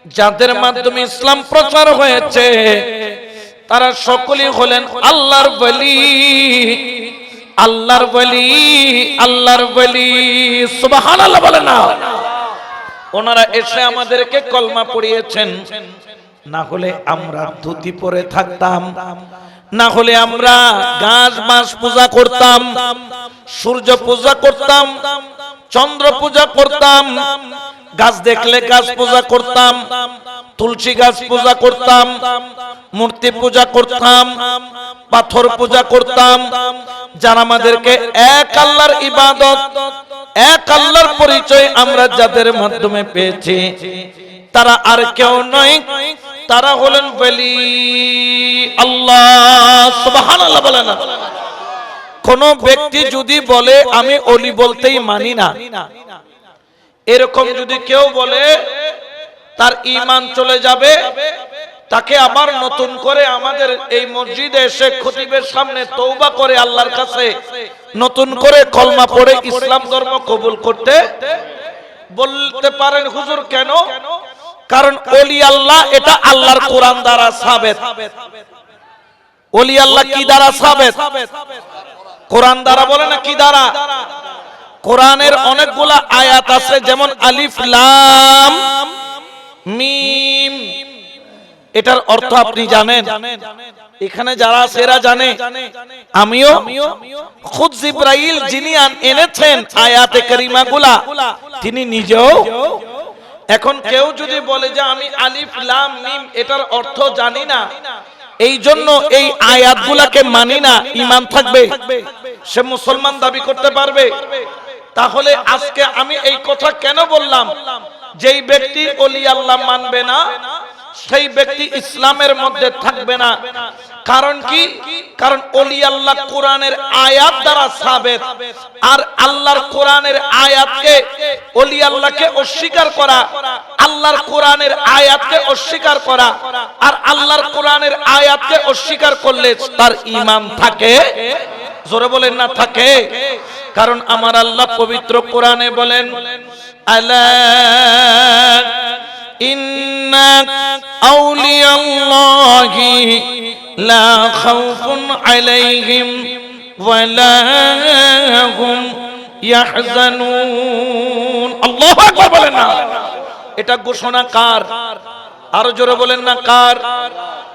যাদের মাধ্যমে ইসলাম প্রচার হয়েছে তারা সকলেই হলেন আল্লাহর ওলি, আল্লাহর ওলি, আল্লাহর ওলি। সুবহানাল্লাহ বলেন না। ওনারা এসে আমাদেরকে কলমা পড়িয়েছেন, না হলে আমরা ধুতি পরে থাকতাম, না হলে আমরা গাছ মাছ পূজা করতাম, সূর্য পূজা করতাম, চন্দ্র পূজা করতাম, গাছ দেখলে গাছ পূজা করতাম, তুলসী গাছ পূজা করতাম, মূর্তি পূজা করতাম, পাথর পূজা করতাম। যারা আমাদেরকে এক আল্লাহর ইবাদত, এক আল্লাহর পরিচয় আমরা যাদের মাধ্যমে পেয়েছি তারা আর কেউ নয়, তারা হলেন ওলি আল্লাহ। সুবহানাল্লাহ বলেন না। কোন ব্যক্তি যদি বলে আমি ওলি বলতেই মানি না, এরকম যদি কেউ বলে তার ঈমান চলে যাবে, তাকে আবার নতুন করে আমাদের এই মসজিদে এসে খতিবের সামনে তওবা করে আল্লাহর কাছে নতুন করে কলমা পড়ে ইসলাম ধর্ম কবুল করতে বলতে পারেন। হুজুর কেন? কারণ ওলি আল্লাহ এটা আল্লাহর কোরআন দ্বারা সাবেত। ওলি আল্লাহ কি দ্বারা সাবেত? কোরআন দ্বারা। বলে না কি দ্বারা? কোরআনের অনেকগুলা আয়াত আছে, যেমন আলিফ লাম মিম, এটার অর্থ আপনি জানেন? এখানে যারা সেরা জানে, আমিও। খুদ জিবরাইল যিনি এনেছেন আয়াতে কারিমাগুলা, তিনি নিজেও। এখন কেউ যদি বলে যে আমি আলিফ লাম মিম এটার অর্থ জানি না, এই জন্য এই আয়াতগুলাকে মানি না, ঈমান থাকবে? সে মুসলমান দাবি করতে পারবে? তাহলে আজকে আমি এই কথা কেন বললাম? যেই ব্যক্তি ওলি আল্লাহ মানবে না সেই ব্যক্তি ইসলামের মধ্যে থাকবে না। কারণ কি? কারণ ওলি আল্লাহ কোরআনের আয়াত দ্বারা সাবেত, আর আল্লাহর কোরআনের আয়াতকে, ওলি আল্লাহকে অস্বীকার করা, আল্লাহর কোরআনের আয়াতকে অস্বীকার করা, আর আল্লাহর কোরআনের আয়াতকে অস্বীকার করলে তার ঈমান থাকে? জোরে বলেন না থাকে? কারণ আমার আল্লাহ পবিত্র কোরআনে বলেন, আলা ইন্না আউলিয়াল্লাহি লা খাউফুন আলাইহিম ওয়া লা হুম ইয়াহজানুন। আল্লাহু আকবার বলেন না। এটা ঘোষণা কার? আরো জোরে বলেন না কার?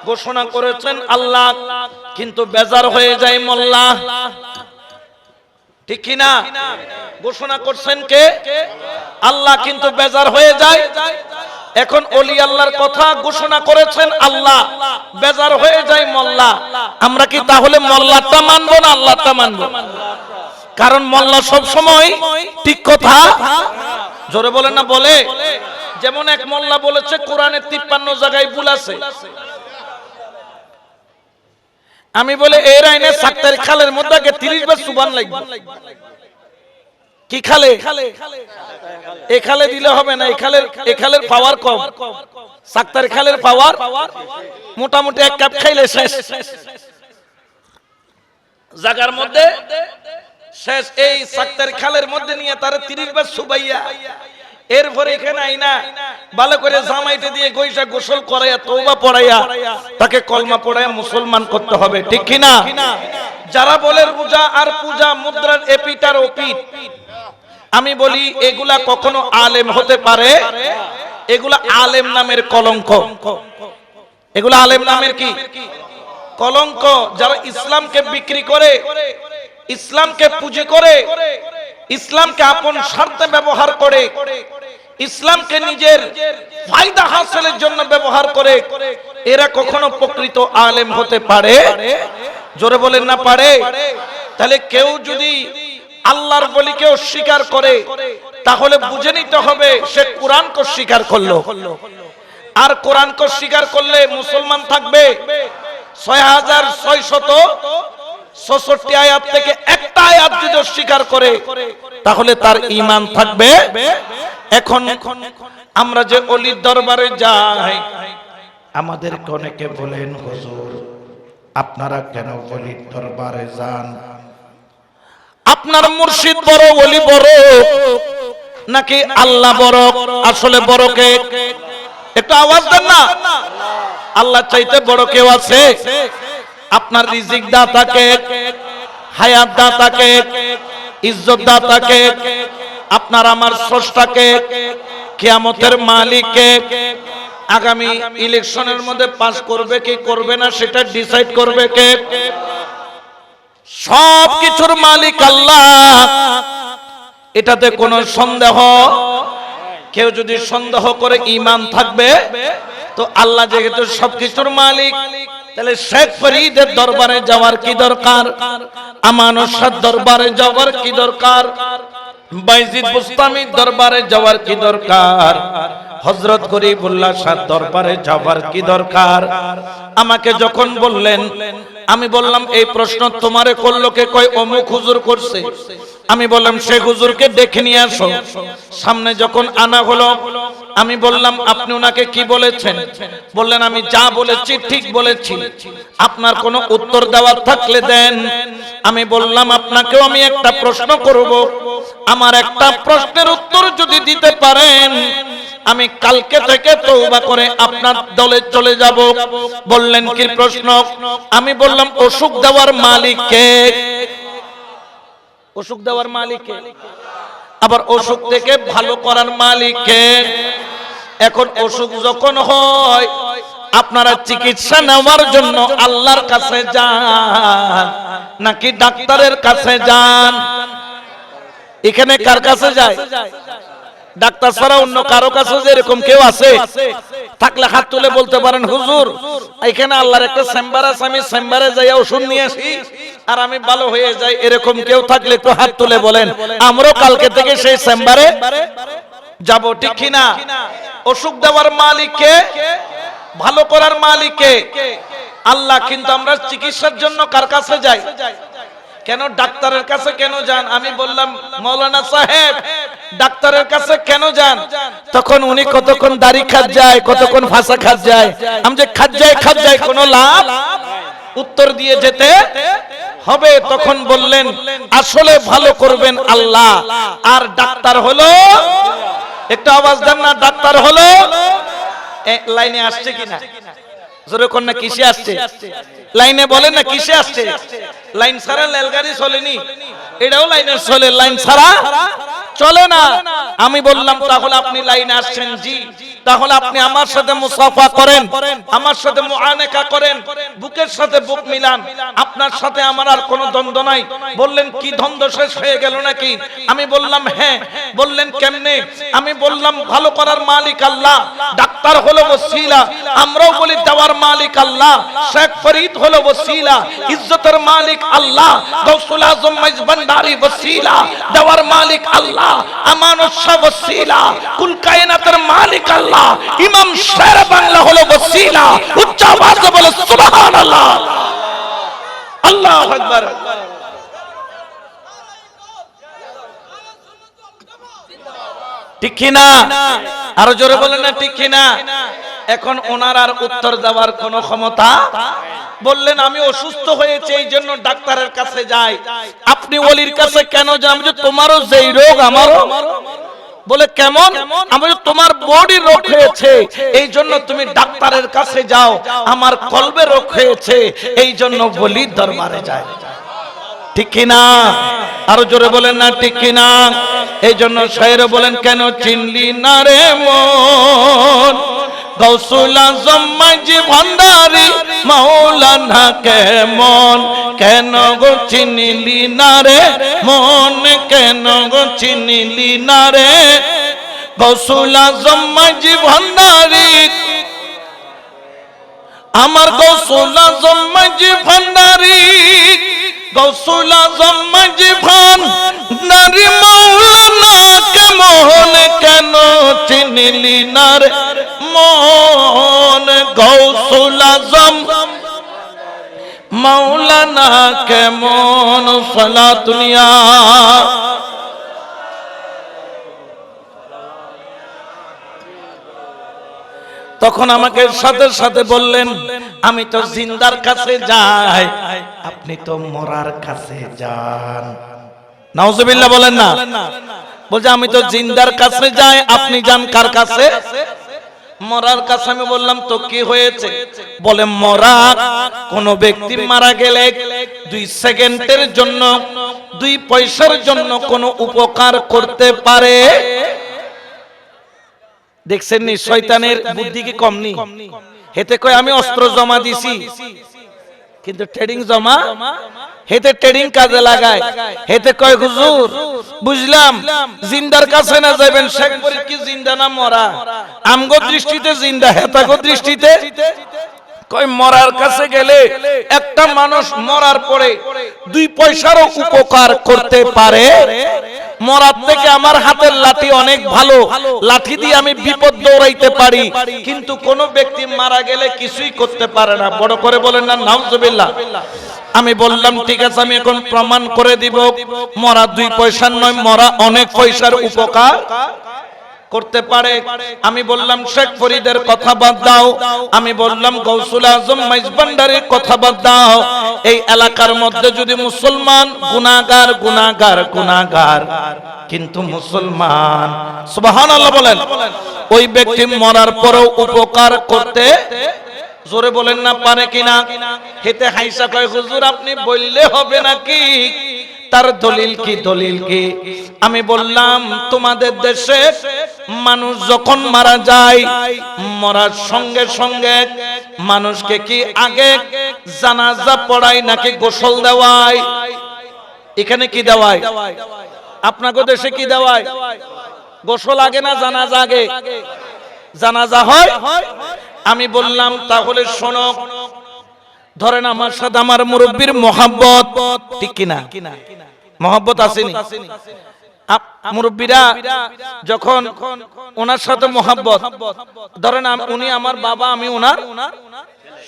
ঘোষণা করেছেন আল্লাহ, কিন্তু বেজার হয়ে যায় মোল্লা। ঠিক কি না? ঘোষণা করছেন কে? আল্লাহ, কিন্তু বেজার হয়ে যায়। এখন ওলি আল্লাহর কথা ঘোষণা করেছেন আল্লাহ, বেজার হয়ে যায় মোল্লা। আমরা কি তাহলে মোল্লাটা মানবো না আল্লাহটা মানবো? কারণ মোল্লা সব সময় ঠিক কথা জোরে বলেন না বলে। যেমন এক মোল্লা বলেছে কোরআনের 53 জায়গায় ভুল আছে। আমি বলে এর আইনে সাক্তার খালের মধ্যে আগে 30 বার সুবহান লাগবে। কি খালে? এই খালে দিলে হবে না, এই খালের পাওয়ার কম। সাক্তার খালের পাওয়ার মোটামুটি এক কাপ খাইলে শেষ, জায়গার মধ্যে শেষ। এই সাক্তার খালের মধ্যে নিয়ে তারে 30 বার সুবাইয়া, এরপরে এখানে আইনা ভালো করে জামাইতে দিয়ে গইসা গোসল করাইয়া তওবা পড়াইয়া তাকে কলমা পড়াইয়া মুসলমান করতে হবে। ঠিক কি না? যারা বলে রোজা আর পূজা মুদ্রার এপিট আর ওপিট, আমি বলি এগুলা কখনো আলেম হতে পারে? এগুলা আলেম নামের কলঙ্ক। এগুলা আলেম নামের কি কলঙ্ক। যারা ইসলামকে বিক্রি করে, ইসলামকে পুঁজি করে, ইসলামকে আপন স্বার্থে ব্যবহার করে, ইসলামকে নিজের ফায়দা হাসিলের জন্য ব্যবহার করে, এরা কখনো প্রকৃত আলেম হতে পারে? জোরে বলেন না পারে? তাহলে কেউ যদি আল্লাহর ওলিকে অস্বীকার করে তাহলে বুঝে নিতে হবে সে কোরআনকে অস্বীকার করলো। আর কোরআনকে অস্বীকার করলে মুসলমান থাকবে 6666 আয়াত থেকে একটা আয়াত যদি অস্বীকার করে তাহলে তার ঈমান থাকবে। এখন আমরা যে ওলির দরবারে যাই, আমাদের অনেকে বলেন হুজুর আপনারা কেন ওলির দরবারে যান? আপনার মুর্শিদ বড়, ওলি বড়, নাকি আল্লাহ বড়? আসলে বড় কে? একটু আওয়াজ দেন না। আল্লাহ চাইতে বড় কেউ আছে? আপনার রিজিক দাতাকে, হায়াত দাতাকে, ইজ্জত দাতাকে, আপনার আমার স্রষ্টাকে, কিয়ামতের মালিককে, আগামী ইলেকশনের মধ্যে পাস করবে কি করবে না সেটা ডিসাইড করবে কে? সব কিছুর মালিক আল্লাহ, এটাতে কোনো সন্দেহ। কেউ যদি সন্দেহ করে ঈমান থাকবে তো আল্লাহ যেহেতু সবকিছুর মালিক, তাহলে শেখ ফরিদের দরবারে যাওয়ার কি দরকার? আমানত শাহ দরবারে যাওয়ার কি দরকার? বাইজিদ বুস্তামির দরবারে যাওয়ার কি দরকার? হযরত গরিবুল্লাহ শাহ দরবারে যাওয়ার কি দরকার? আমাকে যখন বললেন, আমি বললাম এই প্রশ্ন তোমারে করলো কে? কয় অমুক হুজুর করছে। আমি বললাম সেই হুজুরকে ডেকে নিয়ে আসো। সামনে যখন আনা হলো, আমি বললাম আপনি ওনাকে কি বলেছেন? বললেন আমি যা বলেছি ঠিক বলেছি, আপনার কোনো উত্তর দেওয়ার থাকলে দেন। আমি বললাম আপনাকেও আমি একটা প্রশ্ন করব, আমার একটা প্রশ্নের উত্তর যদি দিতে পারেন আমি কালকে থেকে তওবা করে আপনার দলে চলে যাব। বললেন কি প্রশ্ন? আমি বললাম অসুখ দেওয়ার মালিক কে? অসুখ দেওয়ার মালিক কে? আবার অসুখ থেকে ভালো করার মালিক কে? এখন অসুখ যখন হয় আপনারা চিকিৎসা নেওয়ার জন্য আল্লাহর কাছে যান নাকি ডাক্তারের কাছে যান? এখানে কার কাছে যায়? ডাক্তার ছাড়া অন্য কারো কাছে যে এরকম কেউ আছে? থাকলে হাত তুলে বলতে পারেন হুজুর এখানে আল্লাহর একটা চেম্বার আছে, আমি চেম্বারে যাই ওষুধ নিয়ে আসি আর আমি ভালো হয়ে যাই, এরকম কেউ থাকলে একটু হাত তুলে বলেন আমরাও কালকে থেকে সেই চেম্বারে যাব, ঠিক কিনা? অসুখ দেওয়ার মালিক কে? ভালো করার মালিক কে? আল্লাহ। কিন্তু আমরা চিকিৎসার জন্য কার কাছে যাই? কেন ডাক্তারের কাছে কেন যান? আমি বললাম মাওলানা সাহেব ডাক্তারের কাছে কেন যান? তখন উনি কতক্ষণ দাড়ি খাত যায়, কতক্ষণ ভাষা খাত যায়। আমি যে খাত যায় কোনো লাভ? উত্তর দিয়ে যেতে হবে। তখন বললেন আসলে ভালো করবেন আল্লাহ, আর ডাক্তার হলো, একটু আওয়াজ দেন না, ডাক্তার হলো। লাইনে আসছে কিনা? জোরে কোন না কিসে আসছে? লাইনে বলেন না কিসে আসছে? লাইন ছাড়া রেলগাড়ি চলেনি, এটাও লাইনে চলে, লাইন ছাড়া চলে না। আমি বললাম তাহলে আপনি লাইনে আসছেন, জি, তাহলে আপনি আমার সাথে মুসাফা করেন, আমার সাথে মুআনাকা করেন, বুকের সাথে বুক মিলান, আপনার সাথে আমার আর কোনো দ্বন্দ্ব নাই। বললেন কি দ্বন্দ্ব শেষ হয়ে গেল নাকি? আমি বললাম হ্যাঁ। বললেন কেমনে? আমি বললাম ভালো করার মালিক আল্লাহ, ডাক্তার হলো ওসিলা, আমরাও বলি দেওয়ার মালিক আল্লাহ, শেখ ফরিদ হলো ওসিলা, ইজ্জতের মালিক আল্লাহ, গাউসুল আজম মাইজ ভান্ডারী ওসিলা, দেওয়ার মালিক আল্লাহ, আমানত শাহ ওসিলা, কুল কায়নাতের মালিক আল্লাহ, ইমাম শের বাংলা হলো ওসিলা। উচ্চ আওয়াজে বলে সুবহানাল্লাহ, আল্লাহু আকবার। ঠিক কিনা? আরো জোরে বলেন না ঠিক কিনা? এখন ওনার আর উত্তর দেওয়ার কোনো ক্ষমতা। বললেন আমি অসুস্থ হয়েছে এই জন্য ডাক্তারের কাছে যাই। আপনি ওলির কাছে কেন যান? যে তোমারও যেই রোগ আমারও। বলে কেমন? আমি তোমার বডি রোগ হয়েছে এই জন্য তুমি ডাক্তারের কাছে যাও, আমার কলবে রোগ হয়েছে এই জন্য ওলির দরবারে যায়। ঠিক কিনা? আরো জোরে বলেন না ঠিক কিনা? এই জন্য শায়ের বলেন কেন চিনলি না রে মন গাউসুল আজম মাঝি ভান্ডারী মাওলানা কেমন, কেন গো চিনলি না রে মন, কেন গো চিনলি না রে গাউসুল আজম মাঝি ভান্ডারী, আমার গাউসুল আজম মাঝি ভান্ডারী, গাউসুল আজম মাঝি ভান্ডারী মাওলানা কেমন, কেন চিনলি না রে মন গাউসুল আজম মাওলানা কেমন। সালাতুনিয়া তখন আমাকে সাথে সাথে বললেন আমি তো জিন্দার কাছে যাই, আপনি তো মরার কাছে যান। নাউজুবিল্লাহ বলেন না। বলছে আমি তো জিন্দার কাছে যাই, আপনি যান কার কাছে? মরার কাছে আমি বললাম তো কি হয়েছে? বলে মরা কোন ব্যক্তি মারা গেলে 2 সেকেন্ডের জন্য 2 পয়সার জন্য কোন উপকার করতে পারে। দেখছেন নি শয়তানের বুদ্ধি কি কম নি? হেতে কয় আমি অস্ত্র জমা দিছি, কিন্তু ট্রেডিং জমা হেতে ট্রেডিং কাজে লাগায়। হেতে কয় হুজুর বুঝলাম জিন্দার কাছে না যাবেন, শেখ ফরিদ কি জিন্দা না মরা? আমগো দৃষ্টিতে জিন্দা, হেতাগো দৃষ্টিতে কয় মরার কাছে গেলে একটা মানুষ মরার পরে 2 পয়সারও উপকার করতে পারে। মরার থেকে আমার হাতের লাঠি অনেক ভালো, লাঠি দিয়ে আমি বিপদ দৌড়াইতে পারি, কিন্তু কোন ব্যক্তি মারা গেলে কিছুই করতে পারে না। বড় করে বলেন না নাউজুবিল্লাহ। আমি বললাম ঠিক আছে, আমি এখন প্রমাণ করে দিব মরা 2 পয়সার নয়, মরা অনেক পয়সার উপকার করতে পারে। আমি বললাম শেখ ফরিদের কথা বাদ দাও, আমি বললাম গৌসুল আজম মাইজভান্ডারির কথা বাদ দাও। এই এলাকার মধ্যে যদি মুসলমান গুনাহগার গুনাহগার গুনাহগার কিন্তু মুসলমান, সুবহানাল্লাহ বলেন, ওই ব্যক্তি মরার পরেও উপকার করতে, জোরে বলেন না, পারে কিনা? হেতে হাইসা কয় হুজুর আপনি বললে হবে নাকি, তার দলিল কি? দলিল কি? আমি বললাম তোমাদের দেশে মানুষ যখন মারা যায়, মরার সঙ্গে সঙ্গে মানুষকে কি আগে জানাজা পড়ায় নাকি গোসল দেওয়ায়? এখানে কি দেওয়ায়? আপনাদের দেশে কি দেওয়ায়? গোসল আগে না জানাজা আগে? জানাজা হয়। আমি বললাম তাহলে শোনো, ধরেন আমার সাথে আমার মুরব্বির মহব্বত, ঠিক কিনা? মহব্বত আসেনি? মুরব্বিরা যখন ওনার সাথে মহব্বত, ধরেন উনি আমার বাবা, আমি ওনার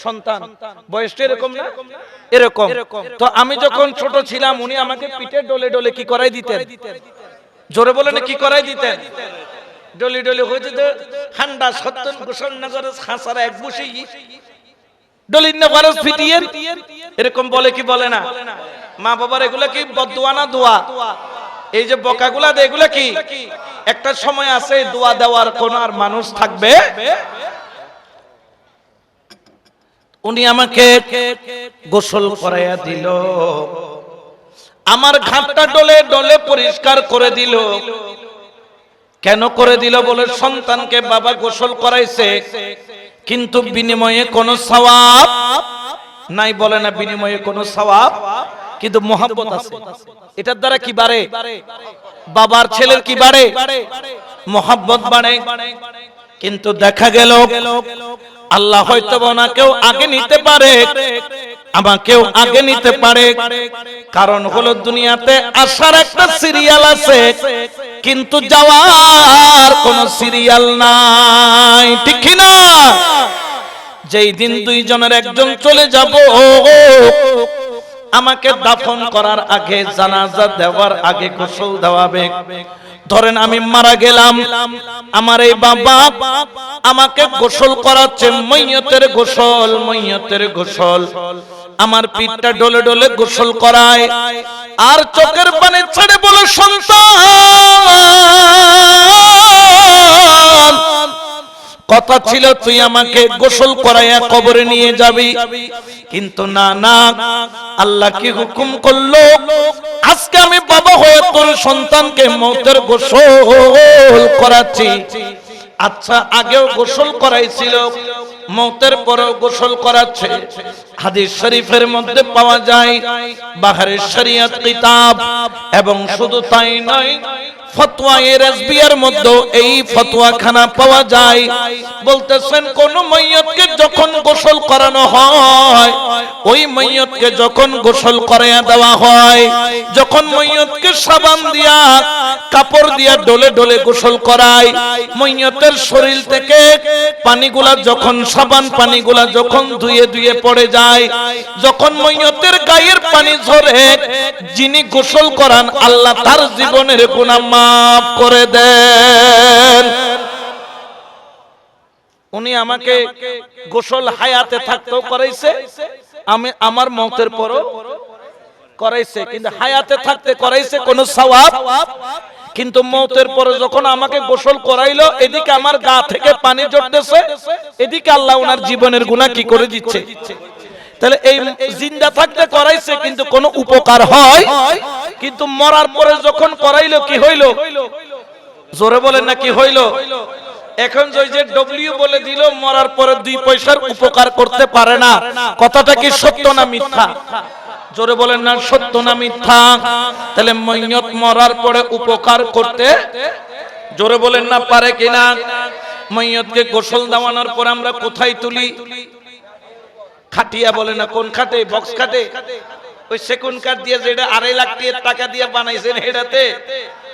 সন্তান, বয়সটা এরকম না? এরকম। তো আমি যখন ছোট ছিলাম উনি আমাকে পিঠে ডলে ডলে কি করাই দিতেন? জোরে বলেন কি করাই দিতেন? ডলি ডলি হইতে ঠান্ডা সত্তর গোসল নগরের খাসারা এক বসে ডলির নগরের ফিটিয়ে এরকম বলে কি বলে না? মা বাবার এগুলা কি বদদুয়া না দোয়া? এই যে বকাগুলা দেয় এগুলা কি? একটা সময় আছে দোয়া দেওয়ার কোন আর মানুষ থাকবে? উনি আমাকে গোসল করাইয়া দিল, আমার ঘাটটা ডলে ডলে পরিষ্কার করে দিল। কেন করে দিল? বলে সন্তানকে বাবা গোসল করাইছে, কিন্তু বিনিময়ে কোনো সওয়াব নাই। বলে না বিনিময়ে কোনো সওয়াব, কিন্তু মহব্বত আছে। এটার দ্বারা কি বাড়ে? বাবার ছেলের কি বাড়ে? মহব্বত বাড়ে। কিন্তু দেখা গেল আল্লাহ হয়তো ওনাকেও আগে নিতে পারে, আমাকেও আগে নিতে পারে। কারণ হলো দুনিয়াতে আসার একটা সিরিয়াল আছে, কিন্তু যাওয়ার কোন সিরিয়াল নাই, ঠিক কি না? যেই দিন দুইজনের একজন চলে যাব, আমাকে দাফন করার আগে, জানাজা দেওয়ার আগে গোসল দেওয়াবে। ধরেন আমি মারা গেলাম, আমার এই বাবা আমাকে গোসল করাচ্ছে, মইয়তের গোসল, মইয়তের গোসল। আমার পিঠটা ডলে ডলে গোসল করায়, আর চোখের পানি ছেড়ে বলে সন্তান কথা ছিল তুই আমাকে গোসল করাইয়া কবরে নিয়ে যাবি, কিন্তু না না, আল্লাহ কি হুকুম করলো, আজকে আমি বাবা হয়ে তোর সন্তানকে মওতের গোসল করাচ্ছি। আচ্ছা আগেও গোসল করাইছিল, মওতের পরেও গোসল করাচ্ছে। হাদিস শরীফের মধ্যে পাওয়া যায়, বাহারের শরিয়ত কিতাব, এবং শুধু তাই নয় ফতোয়া রাজবিয়ার মধ্যে এই ফতোয়াখানা পাওয়া যায়। বলতেছেন কোন মাইয়তকে যখন গোসল করানো হয়, ওই মাইয়তকে যখন গোসল করাইয়া দেওয়া হয়, যখন মাইয়তকে সাবান দিয়া কাপড় দিয়া ডলে ডলে গোসল করায়, মাইয়তের শরীর থেকে পানিগুলা যখন সাবান পানিগুলা যখন ধুয়ে ধুয়ে পড়ে যায়, যখন মাইয়তের গায়ের পানি ঝরে, যিনি গোসল করান আল্লাহ তার জীবনের গুনাহ মাফ করে দেন। উনি আমাকে গোসল হায়াতে থাকতেও করাইছে, আমি আমার মওতের পরও করাইছে, কিন্তু হায়াতে থাকতে করাইছে কোনো সওয়াব, কিন্তু মওতের পরে যখন আমাকে গোসল করাইলো, এদিকে আমার গা থেকে পানি ঝরতেছে, এদিকে আল্লাহ ওনার জীবনের গুনাহ কি করে দিচ্ছে। তাহলে এই জিন্দা থাকতে করাইছে কিন্তু কোনো উপকার হয়, কিন্তু মরার পরে যখন করাইলো কি হইল? জোরে বলেন না কি হইল? এখন যে ডব্লিউ বলে দিল মরার পরে 2 পয়সার উপকার করতে পারে না, কথাটা কি সত্য না মিথ্যা? জোরে বলেন না সত্য না মিথ্যা? তাহলে মাইয়ত মরার পরে উপকার করতে, জোরে বলেন না পারে কিনা? মাইয়তকে গোসল দেওয়ানোর পর আমরা কোথায় তুলি? খাটিয়া বলে না, কোন খাটে? বক্স খাটে, ওই সেকুন্ড কাট দিয়ে যেটা 2.5 লাখ টাকা দিয়ে বানাইছেন এটাতে,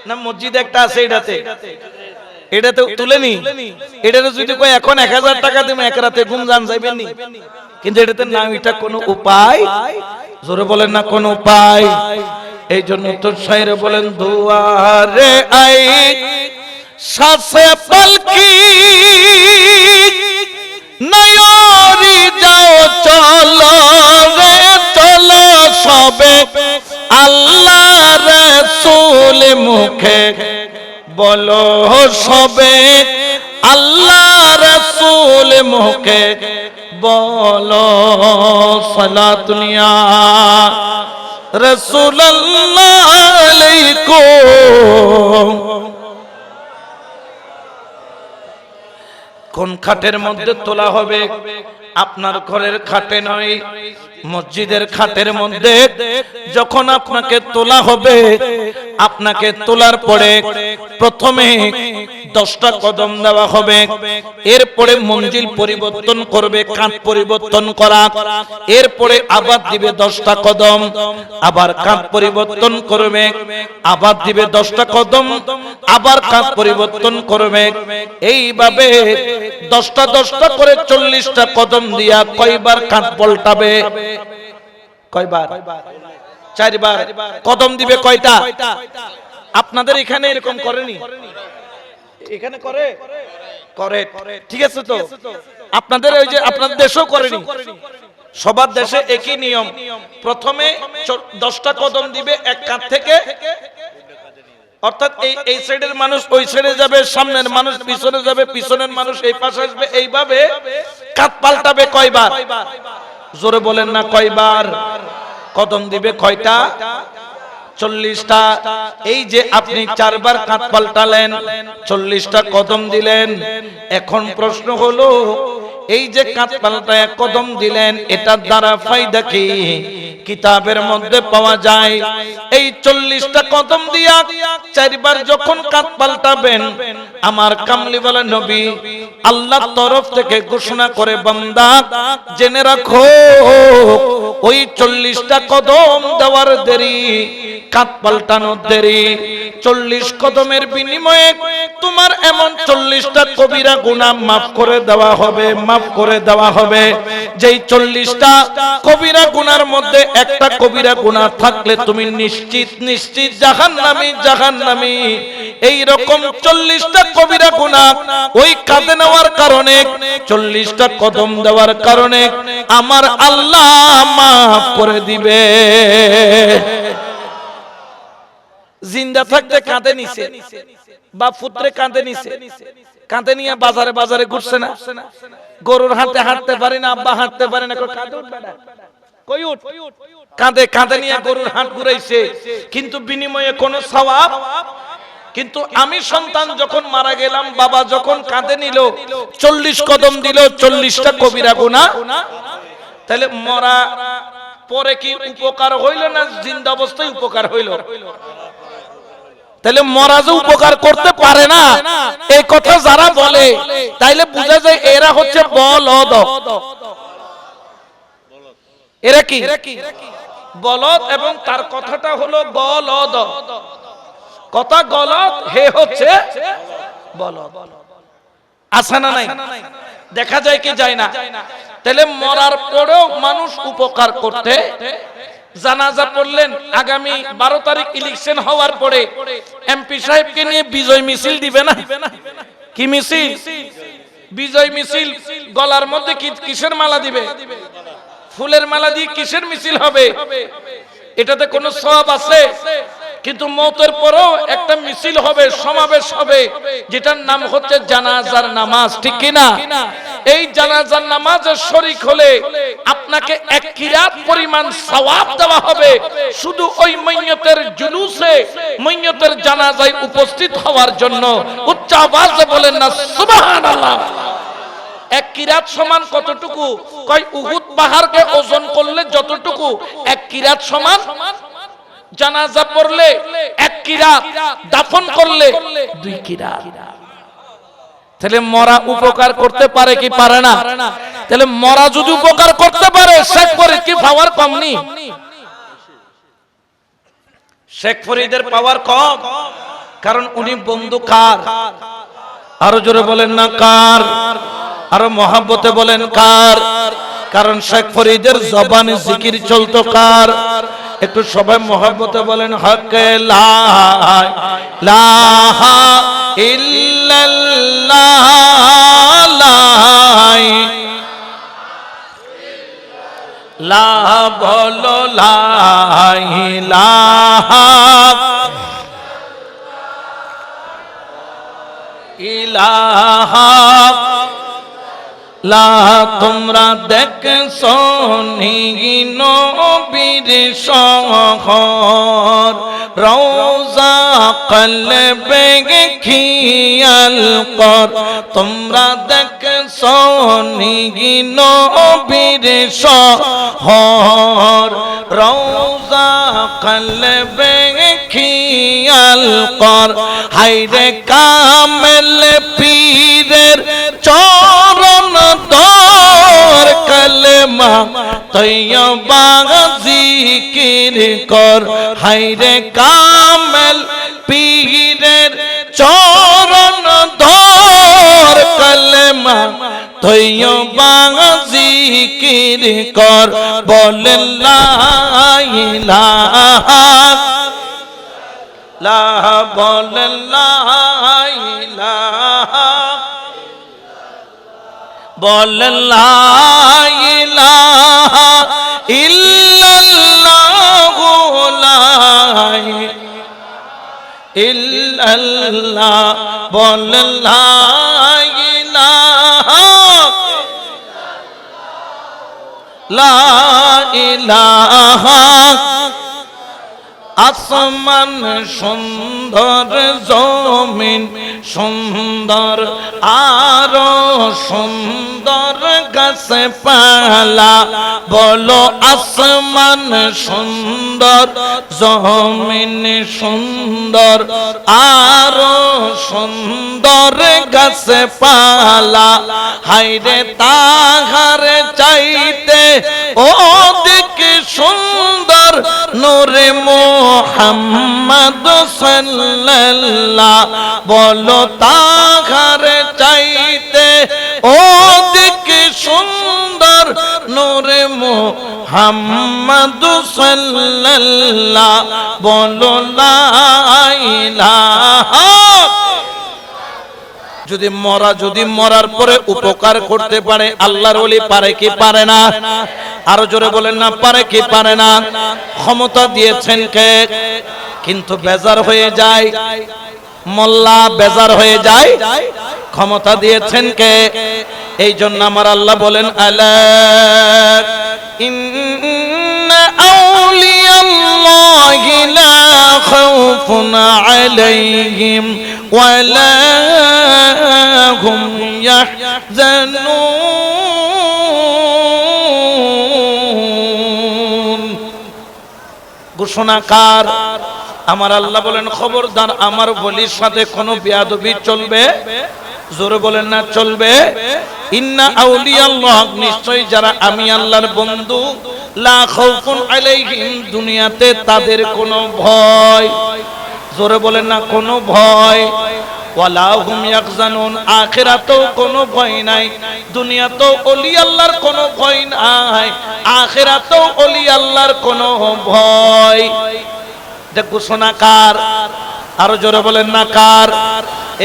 না মসজিদ একটা আছে এটাতে, এটাতে তুলেনি। এটাতে যদি কই এখন 1000 টাকা দিমু এক রাতে ঘুম জান যাইবেন নি, কিন্তু এটাতে না, এটা কোনো উপায়, জোরে বলেন না কোন উপায়। এই জন্য তো শায়রে বলেন, দুয়ারে আই সাসে পালকি নয়রি যাও চলো রে চলো সবে, আল্লাহ রাসূল মুখে বলো সবে, আল্লাহ রাসূল মুখে বলো সালাতুনিয়া রাসূলুল্লাহ আলাইকুম। কোন খাটের মধ্যে তোলা হবে? আপনার ঘরের খাটে নয়, মসজিদের খাটের মধ্যে যখন আপনাকে তোলা হবে, আপনাকে তোলার পরে প্রথমে 10টা কদম দেওয়া হবে, এরপরে মঞ্জিল পরিবর্তন করবে, কাঁধ পরিবর্তন করা, এরপরে আবার দিবে 10টা কদম, আবার কাঁধ পরিবর্তন করবে, আবার দিবে 10টা কদম, আবার কাঁধ পরিবর্তন করবে। এইভাবে 10টা করে 40টা কদম দিয়া কয়বার কাঁধ পাল্টাবে? কয়বার? 4বার। কদম দিবে কয়টা? আপনাদের এখানে এরকম করেনি? এখানে করে? করে, ঠিক আছে তো? আপনাদের ওই যে আপনাদের দেশেও করেনি? সবার দেশে একই নিয়ম। প্রথমে 10টা কদম দিবে এক কাঁধ থেকে, অর্থাৎ এই সাইডের মানুষ ওই সাইডে যাবে, সামনের মানুষ পিছনে যাবে, পিছনের মানুষ এই পাশে আসবে, এইভাবে কাঁধ পাল্টাবে। কয়বার? জোরে বলেন না কয়বার? কদম দিবে কয়টা? 40টা। এই যে আপনি 4বার কাঁধ পাল্টালেন, 40টা কদম দিলেন। এখন প্রশ্ন হলো, এই যে কাঁধ পাল্টায় কদম দিলেন, এটার দ্বারা ফায়দা কি? কিতাবের মধ্যে পাওয়া যায়, এই 40টা কদম দিয়া 4বার যখন কাঁধ পাল্টাবেন, আমার কামলিওয়ালা নবী আল্লাহর তরফ থেকে ঘোষণা করে, বান্দা জেনে রাখো, ওই 40টা কদম দেওয়ার দেরি, কাঁধ পাল্টানোর দেরি, 40 কদমের বিনিময়ে তোমার এমন 40টা কবিরা গুনাহ মাফ করে দেওয়া হবে, মাফ করে দেওয়া হবে। যেই 40টা কবিরা গুনার মধ্যে একটা কবিরা গুনাহ থাকলে তুমি নিশ্চিত জাহান্নামী, জাহান্নামী। এই রকম 40টা কবিরা গুনাহ ওই কাঁধে নেওয়ার কারণে, 40টা কদম দেওয়ার কারণে আমার আল্লাহ মাফ করে দিবে। জিন্দা থাকতে কাঁধে নিছে, বা পুত্রে কাঁধে নিছে, কাঁধে নিয়ে বাজারে বাজারে ঘুরছে না, গরুর হাতে হাঁটতে পারে না, আব্বা হাঁটতে পারে না, কাঁধে উঠবে না, কই উঠ, কাঁধে কাঁধে নিয়ে গরুর হাট ঘুরাইছে, কিন্তু বিনিময়ে কোনো সওয়াব। কিন্তু আমি সন্তান যখন মারা গেলাম, বাবা যখন কাঁধে নিল, 40 কদম দিল, 40টা কবিরা গুনাহ, তাহলে মরা পরে কি উপকার হইল না জিন্দা অবস্থায় উপকার হইল? তাহলে মরা যে উপকার করতে পারে না, এই কথা যারা বলে, তাইলে বোঝা যায় এরা হচ্ছে বলদ। এরা কি? বলদ, এবং তার কথাটা হলো বলদ। কথা গলত, হে হচ্ছে বলদ। আছে না নাই? দেখা যায় কি যায় না? তাহলে মরার পরেও মানুষ উপকার করতে, জানাজা পড়লেন, আগামী 12 তারিখ ইলেকশন হওয়ার পরে এমপি সাহেবকে নিয়ে বিজয় মিছিল দিবে না? কি মিছিল? বিজয় মিছিল। গলার মধ্যে কিসের মালা দিবে? ফুলের মালা দিয়ে কিসের মিছিল হবে? এটাতে কোনো সওয়াব আছে? কিন্তু মওতের পরেও একটা মিছিল হবে, সমাবেশ হবে, যেটার নাম হচ্ছে জানাজার নামাজ, ঠিক কি না? এই জানাজার নামাজে শরীক হলে আপনাকে এক কিরাত পরিমাণ সওয়াব দেওয়া হবে, শুধু ওই মাইয়তের জুলুসে, মাইয়তের জানাজায় উপস্থিত হওয়ার জন্য। উচ্চ আওয়াজে বলেন না সুবহানাল্লাহ। এক কিরাত সমান কতটুকু? কয় উহুদ পাহাড়কে ওজন করলে যতটুকু, এক কিরাত সমান জানাজা পড়লে এক কিরাত, দাফন করলে 2 কিরাত। তাহলে মরা উপকার করতে পারে কি পারে না? তাহলে মরা যদি উপকার করতে পারে, শেখ ফরিদ কি পাওয়ার কম নি? শেখ ফরিদের পাওয়ার কম, কারণ উনি বন্ধু কার? আরো জোরে বলেন না কার? আরো মহব্বতে বলেন কার? কারণ শেখ ফরিদের জবানে জিকির চলতো কার? একটু সবাই মহব্বতে বলেন হকে লা ইলাহা ইল্লাল্লাহ, লা বলো লা ইলাহা ইলাহা লা। তোমরা দেখছো নি নবীর শহর, রওজা কলবে খিয়াল কর। তোমরা দেখছো নি নবীর শহর, রওজা কলবে খিয়াল কর। হায়রে কামেল পীরের চরণ দর, কলমা তৈয়বা জিকির কর। হায়রে কামেল পীরের চরণ দর, কলমা তৈয়বা জিকির কর। বলেন লা ইলাহা লা, বলেন লা ইলাহা, বলেন লা ইলাহা ইল্লাল্লাহ, লা ইল্লাল্লাহ, বলেন লা ইলাহা লা ইলাহা। আসমান সুন্দর, জমিন সুন্দর, আরো সুন্দর গাছপালা। বলো আসমান সুন্দর, জমিন সুন্দর, আরো সুন্দর গাছপালা। হায়রে তাহার চাইতে অধিক সুন্দর নূরে মুহাম্মদ সাল্লাল্লাহ। বলো তাহার চাইতে অধিক সুন্দর নূরে মুহাম্মদ সাল্লাল্লাহ। বলো লা ইলাহা। যদি মরার পরে উপকার করতে পারে আল্লাহর ওলি, পারে কি পারে না? আরো জোরে বলেন না পারে কি পারে না? ক্ষমতা দিয়েছেন কে? কিন্তু বেজার হয়ে যায় মোল্লা, বেজার হয়ে যায়। ক্ষমতা দিয়েছেন কে? এই জন্য আমার আল্লাহ বলেন আলা ইন্না আউলিয়াল্লাহি লা খাউফুন আলাইহিম ওয়া লা হুম ইয়াহজানুন। ঘোষণাকার আমার আল্লাহ বলেন খবরদার আমার বলির সাথে কোনো বেয়াদবি চলবে? জোরে বলেন না চলবে? ইন্না আউলিয়াল্লাহ, নিশ্চয় যারা আমি আল্লাহর বন্ধু, লা খাউফুন আলাইহিম, দুনিয়াতে তাদের কোনো ভয়, জোরে বলেন না কোনো ভয়, ওয়ালা হুম ইয়াহজানুন, আখিরাতেও কোনো ভয় নাই। দুনিয়াতেও ওলি আল্লাহর কোনো ভয় নাই, আখিরাতেও ওলি আল্লাহর কোনো ভয়। ঘোষণাকার আরো জোরে বলেন না কার?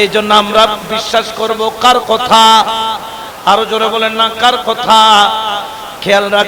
এই জন্য আমরা বিশ্বাস করব কার কথা? আরো জোরে বলেন না কার কথা? খেয়াল রাখ